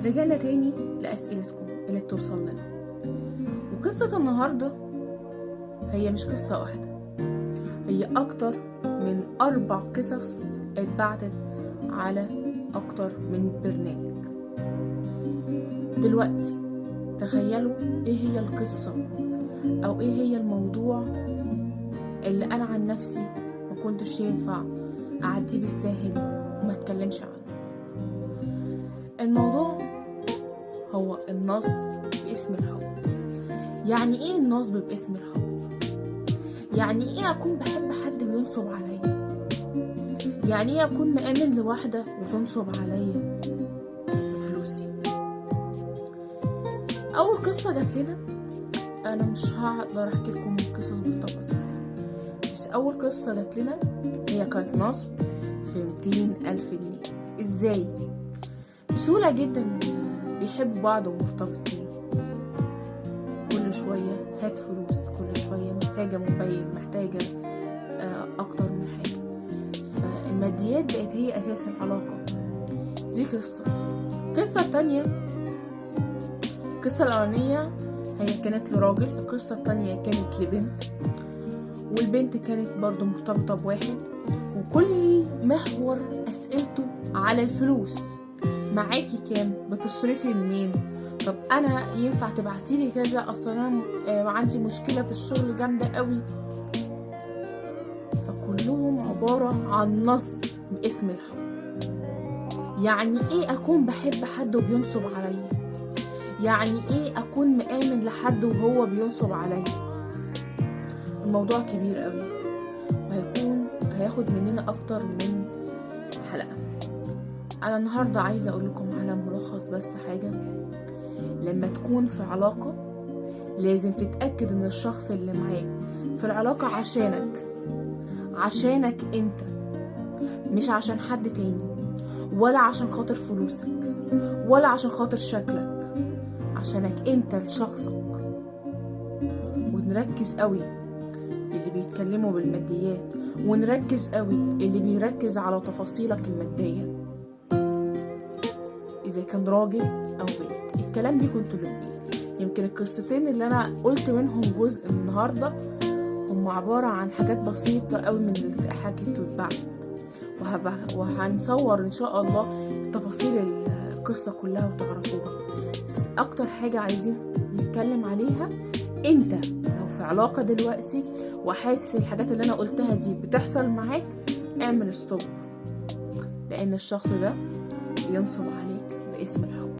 رجعنا تاني لأسئلتكم اللي بتوصل لنا. وقصة النهاردة هي مش قصة واحدة، هي أكتر من 4 قصص اتبعتت على أكتر من برنامج. دلوقتي تخيلوا ايه هي القصة او ايه هي الموضوع اللي انا عن نفسي ما كنتش ينفع اعديه بالساهل وما اتكلمش عنه. الموضوع هو النصب باسم الحب. يعني ايه النصب باسم الحب؟ يعني ايه اكون بحب حد وينصب عليا؟ يعني ايه اكون مآمن لواحدة وتنصب عليا فلوسي؟ اول قصة جات لنا، انا مش هقدر احكي لكم القصص بالتفاصيل، بس اول قصة جات لنا هي كانت نصب في 200,000 جنيه. ازاي؟ بسهولة جدا، بيحبوا بعض ومرتبطين، كل شوية هات فلوس، كل شوية محتاجة موبايل، محتاجة اكتر من حاجة، فالماديات بقت هي اساس العلاقة. دي قصة. القصة التانية، القصة الأولانية هي كانت لراجل، القصة التانية كانت لبنت، والبنت كانت برضو مرتبطة بواحد، وكل محور أسئلته على الفلوس. معاكي كام؟ بتصرفي منين؟ طب أنا ينفع تبعتيلي كذا؟ أصلا أنا عندي مشكلة في الشغل جامدة قوي. فكلهم عبارة عن نصب باسم الحب. يعني ايه أكون بحب حد وبينصب عليا؟ يعني ايه اكون مآمن لحد وهو بينصب عليا؟ الموضوع كبير قوي هياخد مننا اكتر من حلقة. انا النهاردة عايزة اقول لكم على ملخص بس حاجة. لما تكون في علاقة لازم تتأكد ان الشخص اللي معاك في العلاقة عشانك انت، مش عشان حد تاني، ولا عشان خاطر فلوسك، ولا عشان خاطر شكلك، عشانك انت لشخصك. ونركز قوي اللي بيتكلموا بالماديات، ونركز قوي اللي بيركز على تفاصيلك المادية، اذا كان راجل او بنت. الكلام ليكوا انتوا الاتنين. يمكن القصتين اللي انا قلت منهم جزء من النهارده هم عبارة عن حاجات بسيطة قوي من اللي حكيت واتبعت، وهنصور ان شاء الله تفاصيل القصة كلها وتعرفوها. بس اكتر حاجة عايزين نتكلم عليها، انت لو في علاقة دلوقتي وحاسس الحاجات اللي انا قلتها دي بتحصل معاك، اعمل ستوب، لان الشخص ده بينصب عليك باسم الحب.